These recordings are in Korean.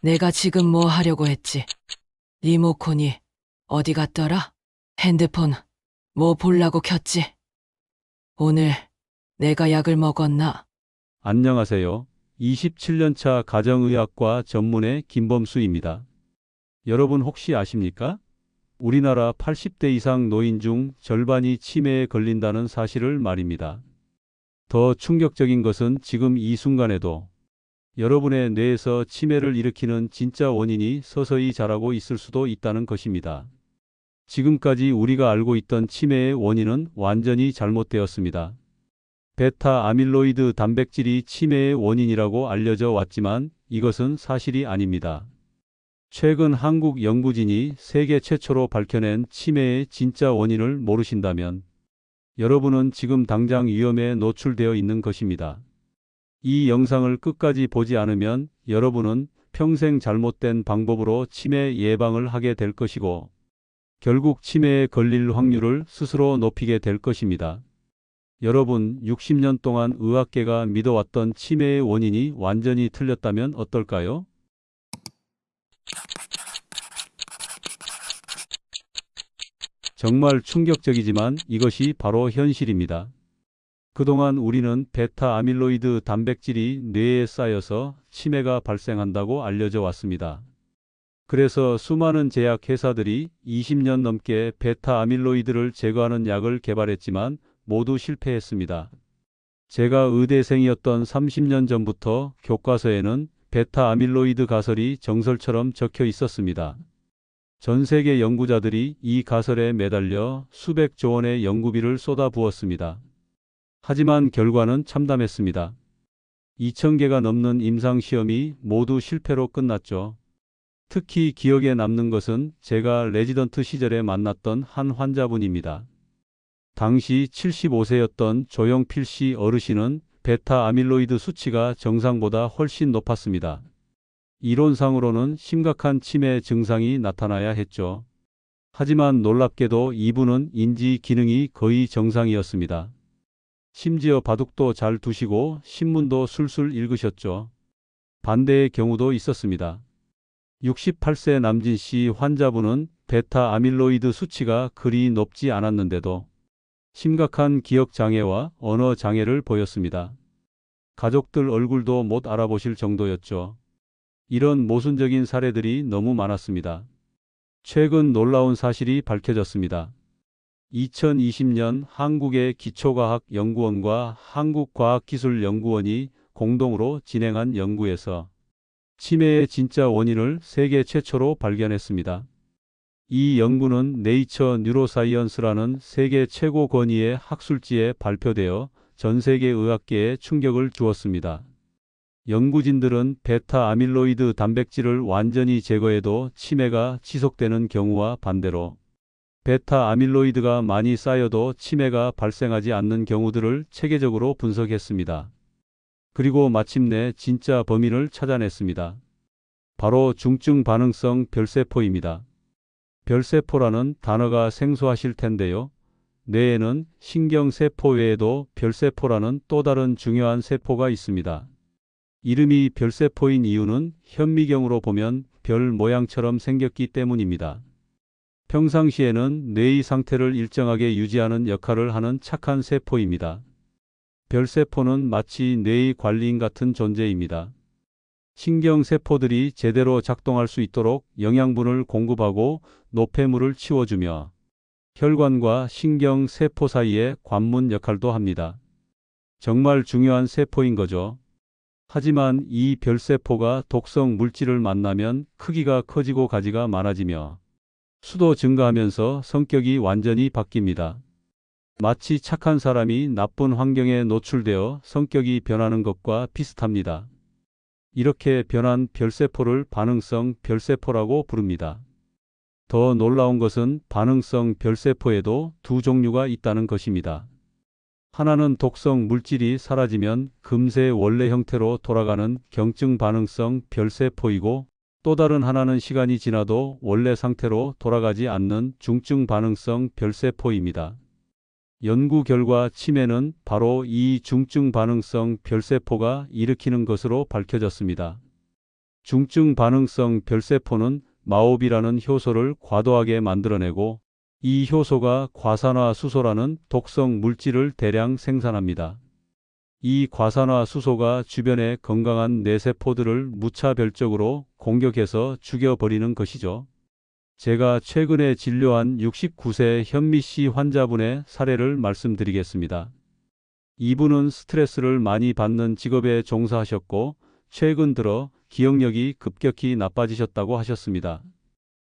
내가 지금 뭐 하려고 했지? 리모컨이 어디 갔더라? 핸드폰 뭐 보려고 켰지? 오늘 내가 약을 먹었나? 안녕하세요. 27년차 가정의학과 전문의 김범수입니다. 여러분 혹시 아십니까? 우리나라 80대 이상 노인 중 절반이 치매에 걸린다는 사실을 말입니다. 더 충격적인 것은 지금 이 순간에도 여러분의 뇌에서 치매를 일으키는 진짜 원인이 서서히 자라고 있을 수도 있다는 것입니다. 지금까지 우리가 알고 있던 치매의 원인은 완전히 잘못되었습니다. 베타 아밀로이드 단백질이 치매의 원인이라고 알려져 왔지만 이것은 사실이 아닙니다. 최근 한국 연구진이 세계 최초로 밝혀낸 치매의 진짜 원인을 모르신다면 여러분은 지금 당장 위험에 노출되어 있는 것입니다. 이 영상을 끝까지 보지 않으면 여러분은 평생 잘못된 방법으로 치매 예방을 하게 될 것이고 결국 치매에 걸릴 확률을 스스로 높이게 될 것입니다. 여러분, 60년 동안 의학계가 믿어왔던 치매의 원인이 완전히 틀렸다면 어떨까요? 정말 충격적이지만 이것이 바로 현실입니다. 그동안 우리는 베타 아밀로이드 단백질이 뇌에 쌓여서 치매가 발생한다고 알려져 왔습니다. 그래서 수많은 제약 회사들이 20년 넘게 베타 아밀로이드를 제거하는 약을 개발했지만 모두 실패했습니다. 제가 의대생이었던 30년 전부터 교과서에는 베타 아밀로이드 가설이 정설처럼 적혀 있었습니다. 전 세계 연구자들이 이 가설에 매달려 수백조 원의 연구비를 쏟아부었습니다. 하지만 결과는 참담했습니다. 2,000개가 넘는 임상시험이 모두 실패로 끝났죠. 특히 기억에 남는 것은 제가 레지던트 시절에 만났던 한 환자분입니다. 당시 75세였던 조영필 씨 어르신은 베타 아밀로이드 수치가 정상보다 훨씬 높았습니다. 이론상으로는 심각한 치매 증상이 나타나야 했죠. 하지만 놀랍게도 이분은 인지 기능이 거의 정상이었습니다. 심지어 바둑도 잘 두시고 신문도 술술 읽으셨죠. 반대의 경우도 있었습니다. 68세 남진 씨 환자분은 베타 아밀로이드 수치가 그리 높지 않았는데도 심각한 기억 장애와 언어 장애를 보였습니다. 가족들 얼굴도 못 알아보실 정도였죠. 이런 모순적인 사례들이 너무 많았습니다. 최근 놀라운 사실이 밝혀졌습니다. 2020년 한국의 기초과학연구원과 한국과학기술연구원이 공동으로 진행한 연구에서 치매의 진짜 원인을 세계 최초로 발견했습니다. 이 연구는 네이처 뉴로사이언스라는 세계 최고 권위의 학술지에 발표되어 전 세계 의학계에 충격을 주었습니다. 연구진들은 베타 아밀로이드 단백질을 완전히 제거해도 치매가 지속되는 경우와 반대로 베타 아밀로이드가 많이 쌓여도 치매가 발생하지 않는 경우들을 체계적으로 분석했습니다. 그리고 마침내 진짜 범인을 찾아냈습니다. 바로 중증 반응성 별세포입니다. 별세포라는 단어가 생소하실 텐데요. 뇌에는 신경세포 외에도 별세포라는 또 다른 중요한 세포가 있습니다. 이름이 별세포인 이유는 현미경으로 보면 별 모양처럼 생겼기 때문입니다. 평상시에는 뇌의 상태를 일정하게 유지하는 역할을 하는 착한 세포입니다. 별세포는 마치 뇌의 관리인 같은 존재입니다. 신경세포들이 제대로 작동할 수 있도록 영양분을 공급하고 노폐물을 치워주며 혈관과 신경세포 사이의 관문 역할도 합니다. 정말 중요한 세포인 거죠. 하지만 이 별세포가 독성 물질을 만나면 크기가 커지고 가지가 많아지며 수도 증가하면서 성격이 완전히 바뀝니다. 마치 착한 사람이 나쁜 환경에 노출되어 성격이 변하는 것과 비슷합니다. 이렇게 변한 별세포를 반응성 별세포라고 부릅니다. 더 놀라운 것은 반응성 별세포에도 두 종류가 있다는 것입니다. 하나는 독성 물질이 사라지면 금세 원래 형태로 돌아가는 경증 반응성 별세포이고 또 다른 하나는 시간이 지나도 원래 상태로 돌아가지 않는 중증 반응성 별세포입니다. 연구 결과 치매는 바로 이 중증 반응성 별세포가 일으키는 것으로 밝혀졌습니다. 중증 반응성 별세포는 마오비라는 효소를 과도하게 만들어내고 이 효소가 과산화수소라는 독성 물질을 대량 생산합니다. 이 과산화수소가 주변의 건강한 뇌세포들을 무차별적으로 공격해서 죽여버리는 것이죠. 제가 최근에 진료한 69세 현미 씨 환자분의 사례를 말씀드리겠습니다. 이분은 스트레스를 많이 받는 직업에 종사하셨고 최근 들어 기억력이 급격히 나빠지셨다고 하셨습니다.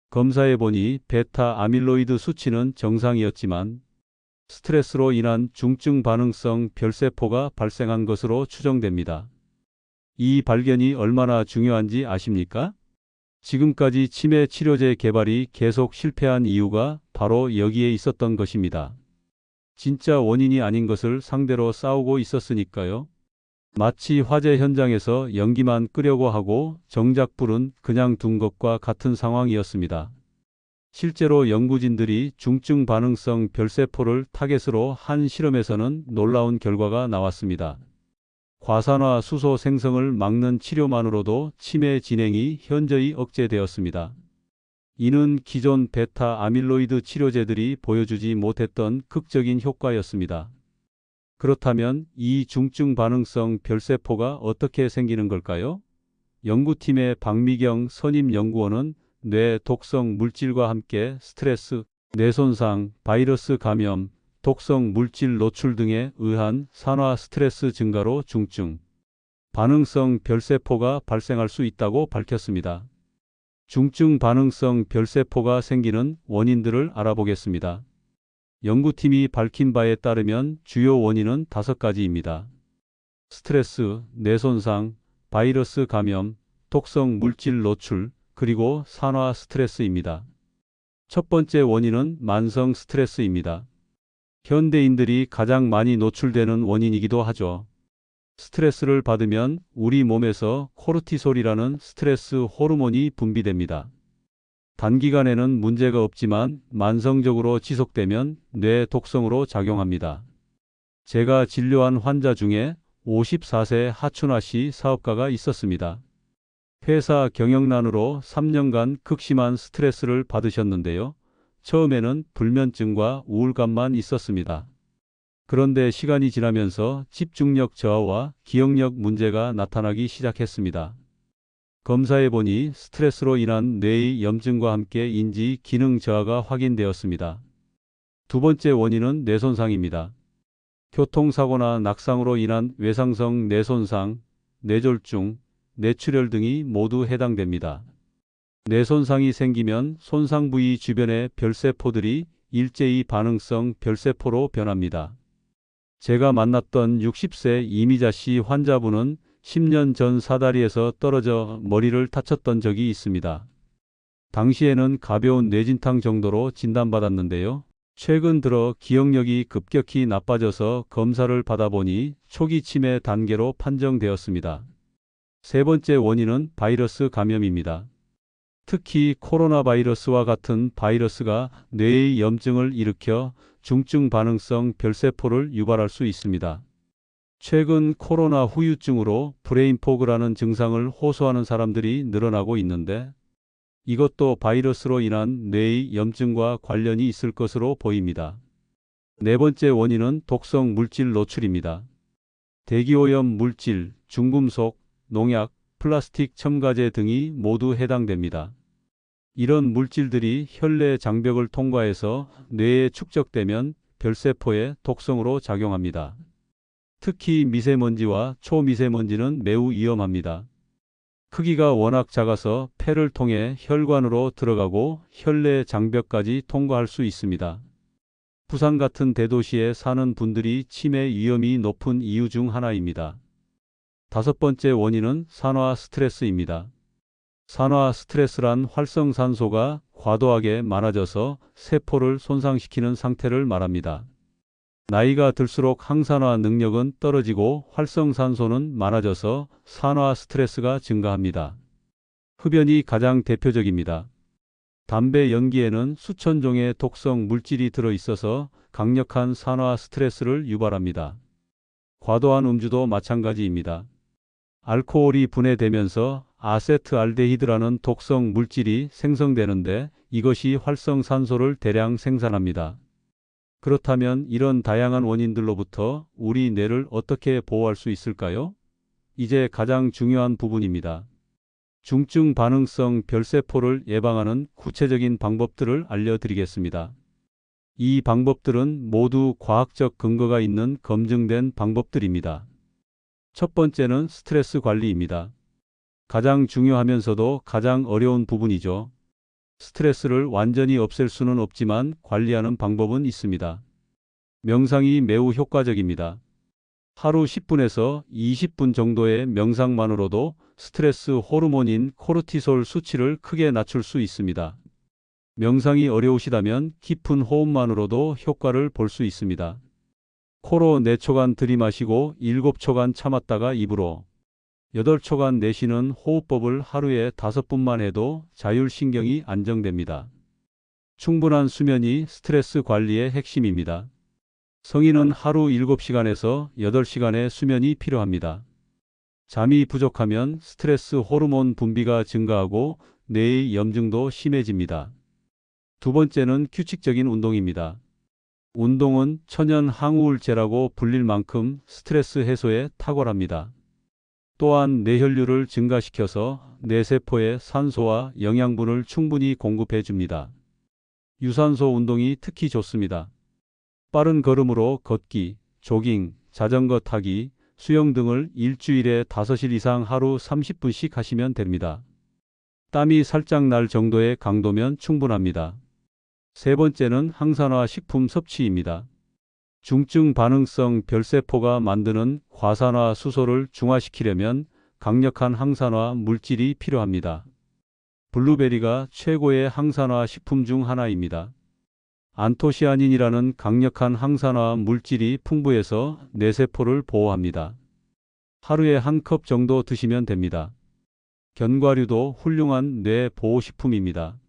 검사해 보니 베타 아밀로이드 수치는 정상이었지만 스트레스로 인한 중증 반응성 별세포가 발생한 것으로 추정됩니다. 이 발견이 얼마나 중요한지 아십니까? 지금까지 치매 치료제 개발이 계속 실패한 이유가 바로 여기에 있었던 것입니다. 진짜 원인이 아닌 것을 상대로 싸우고 있었으니까요. 마치 화재 현장에서 연기만 끄려고 하고 정작 불은 그냥 둔 것과 같은 상황이었습니다. 실제로 연구진들이 중증 반응성 별세포를 타겟으로 한 실험에서는 놀라운 결과가 나왔습니다. 과산화 수소 생성을 막는 치료만으로도 치매 진행이 현저히 억제되었습니다. 이는 기존 베타 아밀로이드 치료제들이 보여주지 못했던 극적인 효과였습니다. 그렇다면 이 중증 반응성 별세포가 어떻게 생기는 걸까요? 연구팀의 박미경 선임 연구원은 뇌 독성 물질과 함께 스트레스, 뇌손상, 바이러스 감염, 독성 물질 노출 등에 의한 산화 스트레스 증가로 중증 반응성 별세포가 발생할 수 있다고 밝혔습니다. 중증 반응성 별세포가 생기는 원인들을 알아보겠습니다. 연구팀이 밝힌 바에 따르면 주요 원인은 5가지입니다. 스트레스, 뇌손상, 바이러스 감염, 독성 물질 노출, 그리고 산화 스트레스입니다. 첫 번째 원인은 만성 스트레스입니다. 현대인들이 가장 많이 노출되는 원인이기도 하죠. 스트레스를 받으면 우리 몸에서 코르티솔이라는 스트레스 호르몬이 분비됩니다. 단기간에는 문제가 없지만 만성적으로 지속되면 뇌 독성으로 작용합니다. 제가 진료한 환자 중에 54세 하춘아 씨 사업가가 있었습니다. 회사 경영난으로 3년간 극심한 스트레스를 받으셨는데요. 처음에는 불면증과 우울감만 있었습니다. 그런데 시간이 지나면서 집중력 저하와 기억력 문제가 나타나기 시작했습니다. 검사해 보니 스트레스로 인한 뇌의 염증과 함께 인지 기능 저하가 확인되었습니다. 두 번째 원인은 뇌손상입니다. 교통사고나 낙상으로 인한 외상성 뇌손상, 뇌졸중, 뇌출혈 등이 모두 해당됩니다. 뇌손상이 생기면 손상 부위 주변의 별세포들이 일제히 반응성 별세포로 변합니다. 제가 만났던 60세 이미자 씨 환자분은 10년 전 사다리에서 떨어져 머리를 다쳤던 적이 있습니다. 당시에는 가벼운 뇌진탕 정도로 진단받았는데요. 최근 들어 기억력이 급격히 나빠져서 검사를 받아보니 초기 치매 단계로 판정되었습니다. 세 번째 원인은 바이러스 감염입니다. 특히 코로나 바이러스와 같은 바이러스가 뇌의 염증을 일으켜 중증 반응성 별세포를 유발할 수 있습니다. 최근 코로나 후유증으로 브레인포그라는 증상을 호소하는 사람들이 늘어나고 있는데 이것도 바이러스로 인한 뇌의 염증과 관련이 있을 것으로 보입니다. 네 번째 원인은 독성 물질 노출입니다. 대기오염 물질, 중금속, 농약, 플라스틱 첨가제 등이 모두 해당됩니다. 이런 물질들이 혈내 장벽을 통과해서 뇌에 축적되면 별세포의 독성으로 작용합니다. 특히 미세먼지와 초미세먼지는 매우 위험합니다. 크기가 워낙 작아서 폐를 통해 혈관으로 들어가고 혈내 장벽까지 통과할 수 있습니다. 부산 같은 대도시에 사는 분들이 치매 위험이 높은 이유 중 하나입니다. 다섯 번째 원인은 산화 스트레스입니다. 산화 스트레스란 활성산소가 과도하게 많아져서 세포를 손상시키는 상태를 말합니다. 나이가 들수록 항산화 능력은 떨어지고 활성산소는 많아져서 산화 스트레스가 증가합니다. 흡연이 가장 대표적입니다. 담배 연기에는 수천 종의 독성 물질이 들어있어서 강력한 산화 스트레스를 유발합니다. 과도한 음주도 마찬가지입니다. 알코올이 분해되면서 아세트알데히드라는 독성 물질이 생성되는데 이것이 활성산소를 대량 생산합니다. 그렇다면 이런 다양한 원인들로부터 우리 뇌를 어떻게 보호할 수 있을까요? 이제 가장 중요한 부분입니다. 중증 반응성 별세포를 예방하는 구체적인 방법들을 알려드리겠습니다. 이 방법들은 모두 과학적 근거가 있는 검증된 방법들입니다. 첫 번째는 스트레스 관리입니다. 가장 중요하면서도 가장 어려운 부분이죠. 스트레스를 완전히 없앨 수는 없지만 관리하는 방법은 있습니다. 명상이 매우 효과적입니다. 하루 10분에서 20분 정도의 명상만으로도 스트레스 호르몬인 코르티솔 수치를 크게 낮출 수 있습니다. 명상이 어려우시다면 깊은 호흡만으로도 효과를 볼 수 있습니다. 코로 4초간 들이마시고 7초간 참았다가 입으로 8초간 내쉬는 호흡법을 하루에 5분만 해도 자율신경이 안정됩니다. 충분한 수면이 스트레스 관리의 핵심입니다. 성인은 하루 7시간에서 8시간의 수면이 필요합니다. 잠이 부족하면 스트레스 호르몬 분비가 증가하고 뇌의 염증도 심해집니다. 두 번째는 규칙적인 운동입니다. 운동은 천연 항우울제라고 불릴 만큼 스트레스 해소에 탁월합니다. 또한 뇌혈류를 증가시켜서 뇌세포에 산소와 영양분을 충분히 공급해 줍니다. 유산소 운동이 특히 좋습니다. 빠른 걸음으로 걷기, 조깅, 자전거 타기, 수영 등을 일주일에 5일 이상 하루 30분씩 하시면 됩니다. 땀이 살짝 날 정도의 강도면 충분합니다. 세 번째는 항산화 식품 섭취입니다. 중증 반응성 별세포가 만드는 과산화 수소를 중화시키려면 강력한 항산화 물질이 필요합니다. 블루베리가 최고의 항산화 식품 중 하나입니다. 안토시아닌이라는 강력한 항산화 물질이 풍부해서 뇌세포를 보호합니다. 하루에 1컵 정도 드시면 됩니다. 견과류도 훌륭한 뇌 보호식품입니다.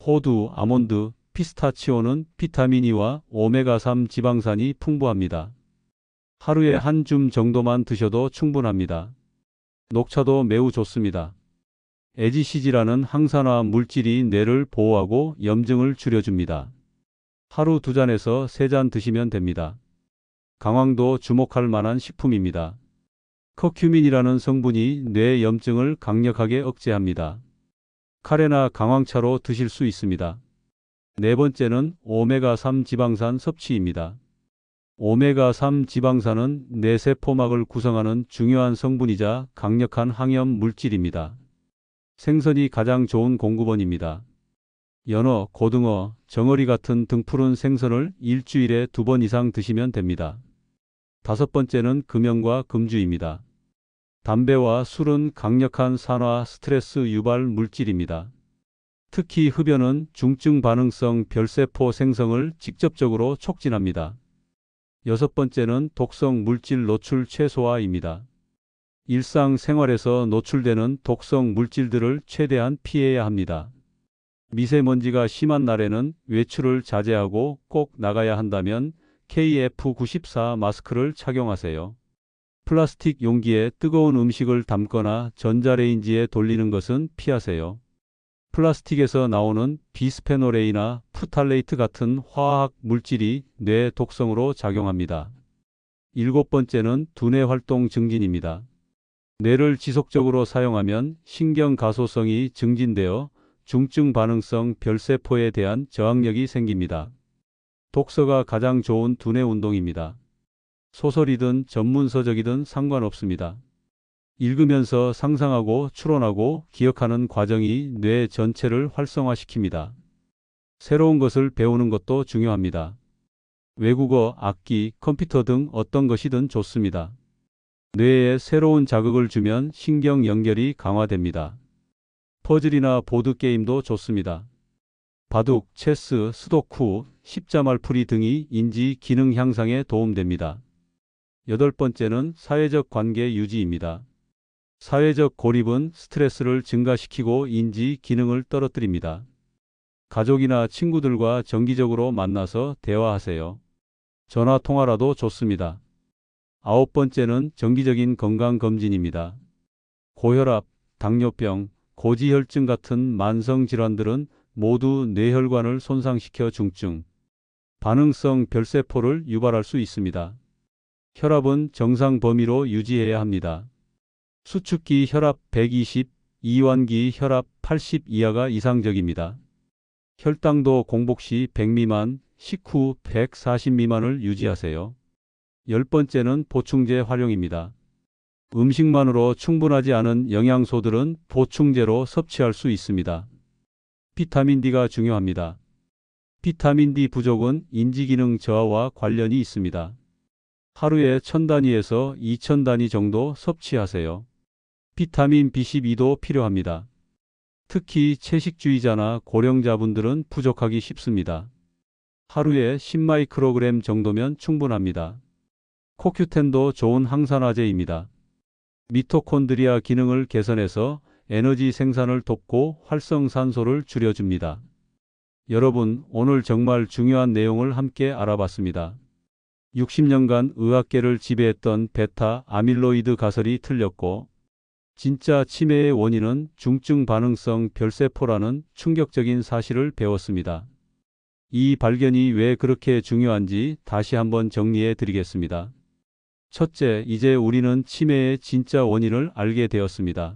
호두, 아몬드, 피스타치오는 비타민 E와 오메가3 지방산이 풍부합니다. 하루에 한 줌 정도만 드셔도 충분합니다. 녹차도 매우 좋습니다. 에지시지라는 항산화 물질이 뇌를 보호하고 염증을 줄여줍니다. 하루 2잔에서 3잔 드시면 됩니다. 강황도 주목할 만한 식품입니다. 커큐민이라는 성분이 뇌 염증을 강력하게 억제합니다. 카레나 강황차로 드실 수 있습니다. 네 번째는 오메가3 지방산 섭취입니다. 오메가3 지방산은 뇌세포막을 구성하는 중요한 성분이자 강력한 항염 물질입니다. 생선이 가장 좋은 공급원입니다. 연어, 고등어, 정어리 같은 등푸른 생선을 일주일에 2번 이상 드시면 됩니다. 다섯 번째는 금연과 금주입니다. 담배와 술은 강력한 산화 스트레스 유발 물질입니다. 특히 흡연은 중증 반응성 별세포 생성을 직접적으로 촉진합니다. 여섯 번째는 독성 물질 노출 최소화입니다. 일상생활에서 노출되는 독성 물질들을 최대한 피해야 합니다. 미세먼지가 심한 날에는 외출을 자제하고 꼭 나가야 한다면 KF94 마스크를 착용하세요. 플라스틱 용기에 뜨거운 음식을 담거나 전자레인지에 돌리는 것은 피하세요. 플라스틱에서 나오는 비스페놀 A나 프탈레이트 같은 화학 물질이 뇌 독성으로 작용합니다. 일곱 번째는 두뇌 활동 증진입니다. 뇌를 지속적으로 사용하면 신경 가소성이 증진되어 중증 반응성 별세포에 대한 저항력이 생깁니다. 독서가 가장 좋은 두뇌 운동입니다. 소설이든 전문서적이든 상관없습니다. 읽으면서 상상하고 추론하고 기억하는 과정이 뇌 전체를 활성화시킵니다. 새로운 것을 배우는 것도 중요합니다. 외국어, 악기, 컴퓨터 등 어떤 것이든 좋습니다. 뇌에 새로운 자극을 주면 신경 연결이 강화됩니다. 퍼즐이나 보드게임도 좋습니다. 바둑, 체스, 스도쿠, 십자말풀이 등이 인지 기능 향상에 도움됩니다. 여덟 번째는 사회적 관계 유지입니다. 사회적 고립은 스트레스를 증가시키고 인지 기능을 떨어뜨립니다. 가족이나 친구들과 정기적으로 만나서 대화하세요. 전화 통화라도 좋습니다. 아홉 번째는 정기적인 건강검진입니다. 고혈압, 당뇨병, 고지혈증 같은 만성 질환들은 모두 뇌혈관을 손상시켜 중증 반응성 별세포를 유발할 수 있습니다. 혈압은 정상 범위로 유지해야 합니다. 수축기 혈압 120, 이완기 혈압 80 이하가 이상적입니다. 혈당도 공복 시 100 미만, 식후 140 미만을 유지하세요. 10번째는 보충제 활용입니다. 음식만으로 충분하지 않은 영양소들은 보충제로 섭취할 수 있습니다. 비타민 D가 중요합니다. 비타민 D 부족은 인지기능 저하와 관련이 있습니다. 하루에 1000단위에서 2000단위 정도 섭취하세요. 비타민 B12도 필요합니다. 특히 채식주의자나 고령자분들은 부족하기 쉽습니다. 하루에 10마이크로그램 정도면 충분합니다. 코큐텐도 좋은 항산화제입니다. 미토콘드리아 기능을 개선해서 에너지 생산을 돕고 활성산소를 줄여줍니다. 여러분, 오늘 정말 중요한 내용을 함께 알아봤습니다. 60년간 의학계를 지배했던 베타 아밀로이드 가설이 틀렸고, 진짜 치매의 원인은 중증 반응성 별세포라는 충격적인 사실을 배웠습니다. 이 발견이 왜 그렇게 중요한지 다시 한번 정리해 드리겠습니다. 첫째, 이제 우리는 치매의 진짜 원인을 알게 되었습니다.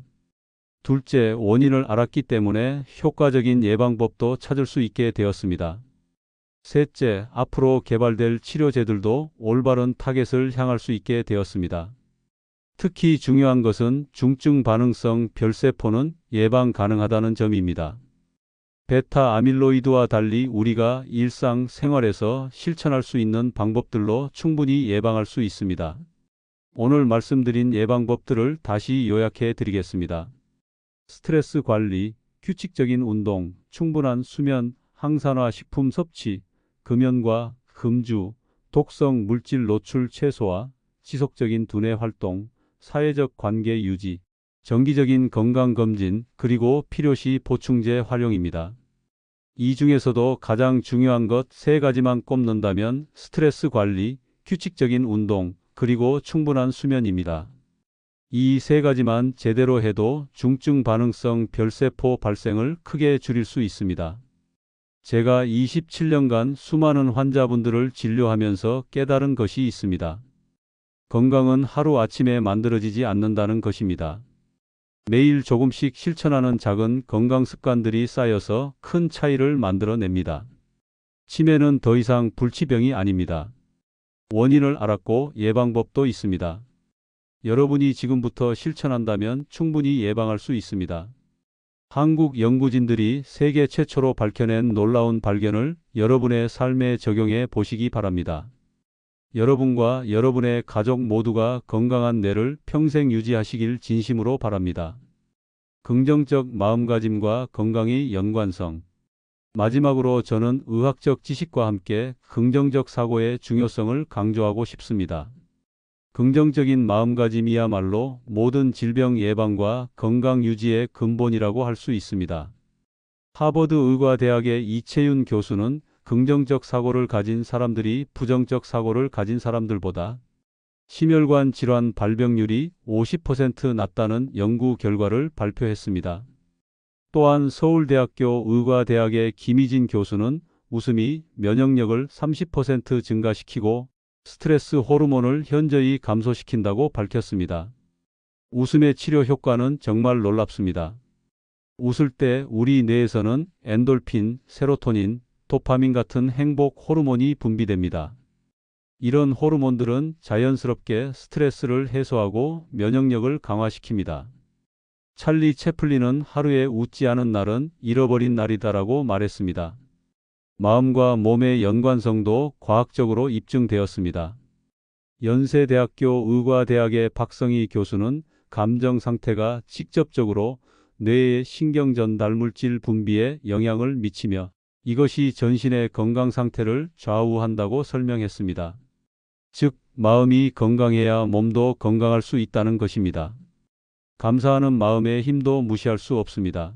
둘째, 원인을 알았기 때문에 효과적인 예방법도 찾을 수 있게 되었습니다. 셋째, 앞으로 개발될 치료제들도 올바른 타겟을 향할 수 있게 되었습니다. 특히 중요한 것은 중증 반응성 별세포는 예방 가능하다는 점입니다. 베타 아밀로이드와 달리 우리가 일상 생활에서 실천할 수 있는 방법들로 충분히 예방할 수 있습니다. 오늘 말씀드린 예방법들을 다시 요약해 드리겠습니다. 스트레스 관리, 규칙적인 운동, 충분한 수면, 항산화 식품 섭취, 금연과 금주, 독성 물질 노출 최소화, 지속적인 두뇌 활동, 사회적 관계 유지, 정기적인 건강검진, 그리고 필요시 보충제 활용입니다. 이 중에서도 가장 중요한 것 3가지만 꼽는다면 스트레스 관리, 규칙적인 운동, 그리고 충분한 수면입니다. 이 3가지만 제대로 해도 중증 반응성 별세포 발생을 크게 줄일 수 있습니다. 제가 27년간 수많은 환자분들을 진료하면서 깨달은 것이 있습니다. 건강은 하루아침에 만들어지지 않는다는 것입니다. 매일 조금씩 실천하는 작은 건강 습관들이 쌓여서 큰 차이를 만들어냅니다. 치매는 더 이상 불치병이 아닙니다. 원인을 알았고 예방법도 있습니다. 여러분이 지금부터 실천한다면 충분히 예방할 수 있습니다. 한국 연구진들이 세계 최초로 밝혀낸 놀라운 발견을 여러분의 삶에 적용해 보시기 바랍니다. 여러분과 여러분의 가족 모두가 건강한 뇌를 평생 유지하시길 진심으로 바랍니다. 긍정적 마음가짐과 건강의 연관성. 마지막으로 저는 의학적 지식과 함께 긍정적 사고의 중요성을 강조하고 싶습니다. 긍정적인 마음가짐이야말로 모든 질병 예방과 건강 유지의 근본이라고 할 수 있습니다. 하버드 의과대학의 이채윤 교수는 긍정적 사고를 가진 사람들이 부정적 사고를 가진 사람들보다 심혈관 질환 발병률이 50% 낮다는 연구 결과를 발표했습니다. 또한 서울대학교 의과대학의 김희진 교수는 웃음이 면역력을 30% 증가시키고 스트레스 호르몬을 현저히 감소시킨다고 밝혔습니다. 웃음의 치료 효과는 정말 놀랍습니다. 웃을 때 우리 뇌에서는 엔돌핀, 세로토닌, 도파민 같은 행복 호르몬이 분비됩니다. 이런 호르몬들은 자연스럽게 스트레스를 해소하고 면역력을 강화시킵니다. 찰리 채플린은 하루에 웃지 않은 날은 잃어버린 날이다라고 말했습니다. 마음과 몸의 연관성도 과학적으로 입증되었습니다. 연세대학교 의과대학의 박성희 교수는 감정 상태가 직접적으로 뇌의 신경전달 물질 분비에 영향을 미치며 이것이 전신의 건강 상태를 좌우한다고 설명했습니다. 즉, 마음이 건강해야 몸도 건강할 수 있다는 것입니다. 감사하는 마음의 힘도 무시할 수 없습니다.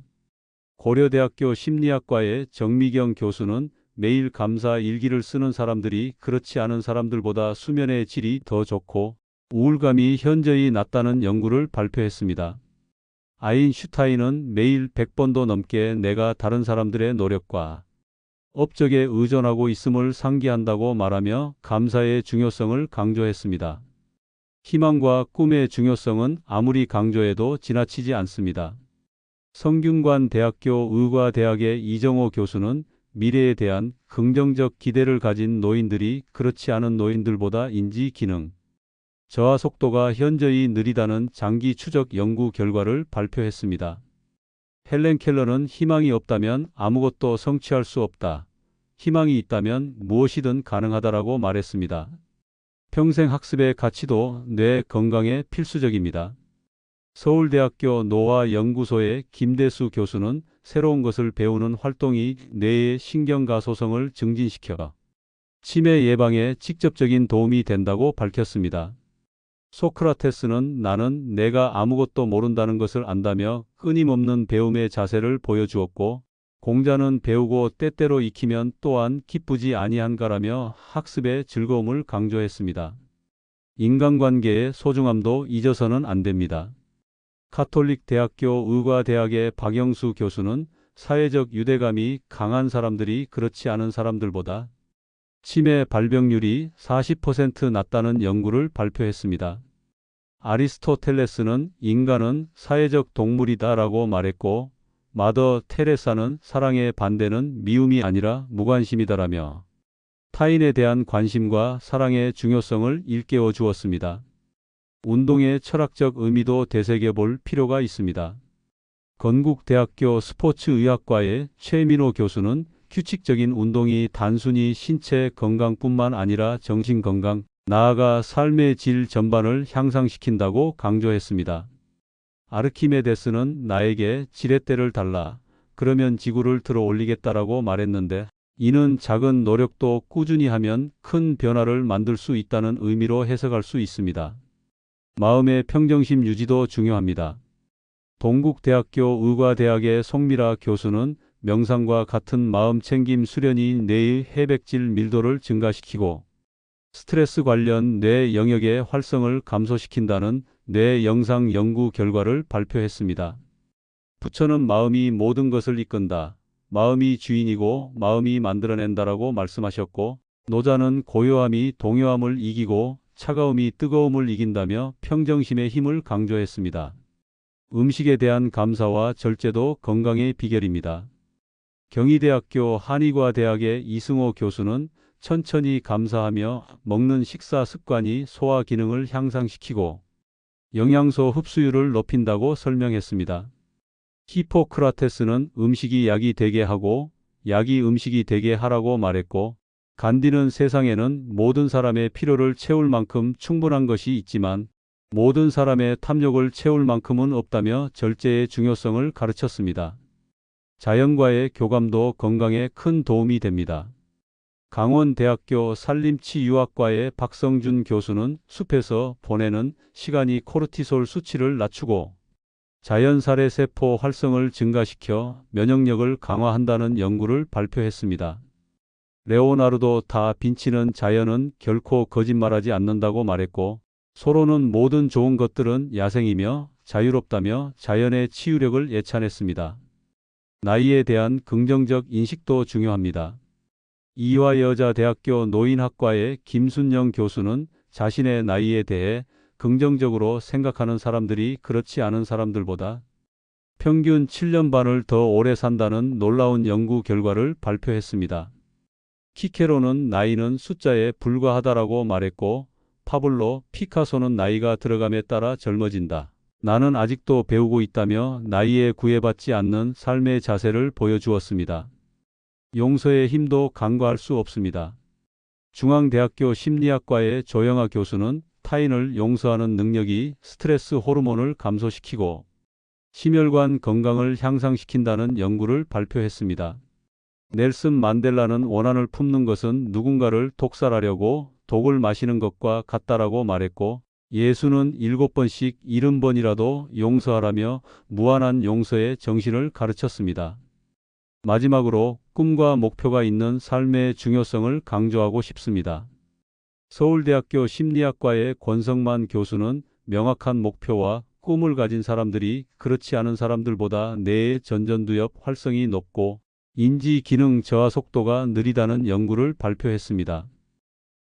고려대학교 심리학과의 정미경 교수는 매일 감사 일기를 쓰는 사람들이 그렇지 않은 사람들보다 수면의 질이 더 좋고 우울감이 현저히 낮다는 연구를 발표했습니다. 아인슈타인은 매일 100번도 넘게 내가 다른 사람들의 노력과 업적에 의존하고 있음을 상기한다고 말하며 감사의 중요성을 강조했습니다. 희망과 꿈의 중요성은 아무리 강조해도 지나치지 않습니다. 성균관 대학교 의과대학의 이정호 교수는 미래에 대한 긍정적 기대를 가진 노인들이 그렇지 않은 노인들보다 인지 기능, 저하 속도가 현저히 느리다는 장기 추적 연구 결과를 발표했습니다. 헬렌 켈러는 희망이 없다면 아무것도 성취할 수 없다. 희망이 있다면 무엇이든 가능하다라고 말했습니다. 평생 학습의 가치도 뇌 건강에 필수적입니다. 서울대학교 노화연구소의 김대수 교수는 새로운 것을 배우는 활동이 뇌의 신경가소성을 증진시켜 치매 예방에 직접적인 도움이 된다고 밝혔습니다. 소크라테스는 나는 내가 아무것도 모른다는 것을 안다며 끊임없는 배움의 자세를 보여주었고, 공자는 배우고 때때로 익히면 또한 기쁘지 아니한가라며 학습의 즐거움을 강조했습니다. 인간관계의 소중함도 잊어서는 안 됩니다. 가톨릭 대학교 의과대학의 박영수 교수는 사회적 유대감이 강한 사람들이 그렇지 않은 사람들보다 치매 발병률이 40% 낮다는 연구를 발표했습니다. 아리스토텔레스는 인간은 사회적 동물이다라고 말했고, 마더 테레사는 사랑의 반대는 미움이 아니라 무관심이다라며 타인에 대한 관심과 사랑의 중요성을 일깨워 주었습니다. 운동의 철학적 의미도 되새겨볼 필요가 있습니다. 건국대학교 스포츠의학과의 최민호 교수는 규칙적인 운동이 단순히 신체 건강뿐만 아니라 정신 건강, 나아가 삶의 질 전반을 향상시킨다고 강조했습니다. 아르키메데스는 나에게 지렛대를 달라, 그러면 지구를 들어 올리겠다라고 말했는데, 이는 작은 노력도 꾸준히 하면 큰 변화를 만들 수 있다는 의미로 해석할 수 있습니다. 마음의 평정심 유지도 중요합니다. 동국대학교 의과대학의 송미라 교수는 명상과 같은 마음 챙김 수련이 뇌의 해백질 밀도를 증가시키고 스트레스 관련 뇌 영역의 활성을 감소시킨다는 뇌 영상 연구 결과를 발표했습니다. 부처는 마음이 모든 것을 이끈다. 마음이 주인이고 마음이 만들어낸다라고 말씀하셨고, 노자는 고요함이 동요함을 이기고 차가움이 뜨거움을 이긴다며 평정심의 힘을 강조했습니다. 음식에 대한 감사와 절제도 건강의 비결입니다. 경희대학교 한의과대학의 이승호 교수는 천천히 감사하며 먹는 식사 습관이 소화 기능을 향상시키고 영양소 흡수율을 높인다고 설명했습니다. 히포크라테스는 음식이 약이 되게 하고 약이 음식이 되게 하라고 말했고, 간디는 세상에는 모든 사람의 필요를 채울 만큼 충분한 것이 있지만 모든 사람의 탐욕을 채울 만큼은 없다며 절제의 중요성을 가르쳤습니다. 자연과의 교감도 건강에 큰 도움이 됩니다. 강원대학교 산림치유학과의 박성준 교수는 숲에서 보내는 시간이 코르티솔 수치를 낮추고 자연살해 세포 활성을 증가시켜 면역력을 강화한다는 연구를 발표했습니다. 레오나르도 다 빈치는 자연은 결코 거짓말하지 않는다고 말했고, 서로는 모든 좋은 것들은 야생이며 자유롭다며 자연의 치유력을 예찬했습니다. 나이에 대한 긍정적 인식도 중요합니다. 이화여자대학교 노인학과의 김순영 교수는 자신의 나이에 대해 긍정적으로 생각하는 사람들이 그렇지 않은 사람들보다 평균 7년 반을 더 오래 산다는 놀라운 연구 결과를 발표했습니다. 키케로는 나이는 숫자에 불과하다라고 말했고, 파블로 피카소는 나이가 들어감에 따라 젊어진다. 나는 아직도 배우고 있다며 나이에 구애받지 않는 삶의 자세를 보여주었습니다. 용서의 힘도 간과할 수 없습니다. 중앙대학교 심리학과의 조영아 교수는 타인을 용서하는 능력이 스트레스 호르몬을 감소시키고 심혈관 건강을 향상시킨다는 연구를 발표했습니다. 넬슨 만델라는 원한을 품는 것은 누군가를 독살하려고 독을 마시는 것과 같다라고 말했고, 예수는 7번씩 70번이라도 용서하라며 무한한 용서의 정신을 가르쳤습니다. 마지막으로 꿈과 목표가 있는 삶의 중요성을 강조하고 싶습니다. 서울대학교 심리학과의 권성만 교수는 명확한 목표와 꿈을 가진 사람들이 그렇지 않은 사람들보다 뇌의 전전두엽 활성이 높고 인지 기능 저하 속도가 느리다는 연구를 발표했습니다.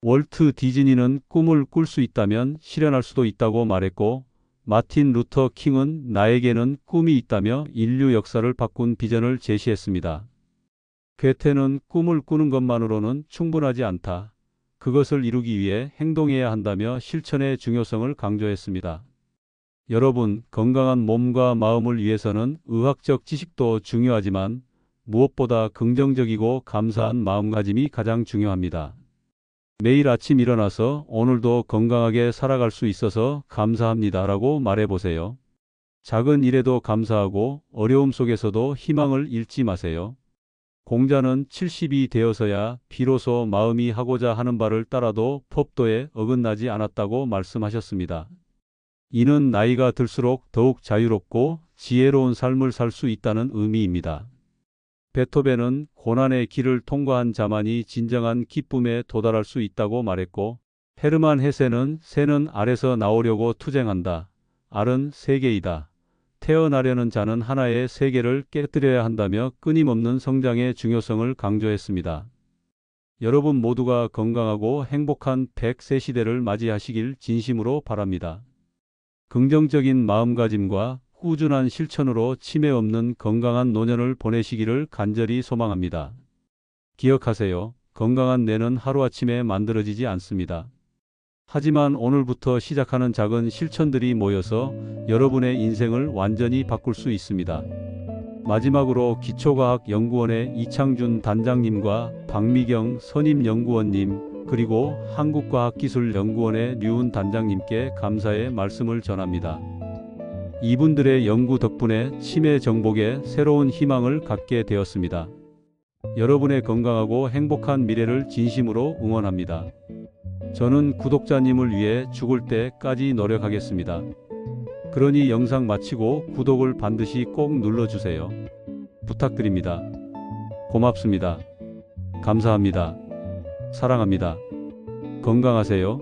월트 디즈니는 꿈을 꿀 수 있다면 실현할 수도 있다고 말했고, 마틴 루터 킹은 나에게는 꿈이 있다며 인류 역사를 바꾼 비전을 제시했습니다. 괴테는 꿈을 꾸는 것만으로는 충분하지 않다. 그것을 이루기 위해 행동해야 한다며 실천의 중요성을 강조했습니다. 여러분, 건강한 몸과 마음을 위해서는 의학적 지식도 중요하지만 무엇보다 긍정적이고 감사한 마음가짐이 가장 중요합니다. 매일 아침 일어나서 오늘도 건강하게 살아갈 수 있어서 감사합니다라고 말해보세요. 작은 일에도 감사하고 어려움 속에서도 희망을 잃지 마세요. 공자는 70이 되어서야 비로소 마음이 하고자 하는 바를 따라도 법도에 어긋나지 않았다고 말씀하셨습니다. 이는 나이가 들수록 더욱 자유롭고 지혜로운 삶을 살 수 있다는 의미입니다. 베토벤은 고난의 길을 통과한 자만이 진정한 기쁨에 도달할 수 있다고 말했고, 헤르만 헤세는 새는 알에서 나오려고 투쟁한다. 알은 세계이다. 태어나려는 자는 하나의 세계를 깨뜨려야 한다며 끊임없는 성장의 중요성을 강조했습니다. 여러분 모두가 건강하고 행복한 100세 시대를 맞이하시길 진심으로 바랍니다. 긍정적인 마음가짐과 꾸준한 실천으로 치매 없는 건강한 노년을 보내시기를 간절히 소망합니다. 기억하세요. 건강한 뇌는 하루아침에 만들어지지 않습니다. 하지만 오늘부터 시작하는 작은 실천들이 모여서 여러분의 인생을 완전히 바꿀 수 있습니다. 마지막으로 기초과학연구원의 이창준 단장님과 박미경 선임연구원님, 그리고 한국과학기술연구원의 류은 단장님께 감사의 말씀을 전합니다. 이분들의 연구 덕분에 치매 정복에 새로운 희망을 갖게 되었습니다. 여러분의 건강하고 행복한 미래를 진심으로 응원합니다. 저는 구독자님을 위해 죽을 때까지 노력하겠습니다. 그러니 영상 마치고 구독을 반드시 꼭 눌러주세요. 부탁드립니다. 고맙습니다. 감사합니다. 사랑합니다. 건강하세요.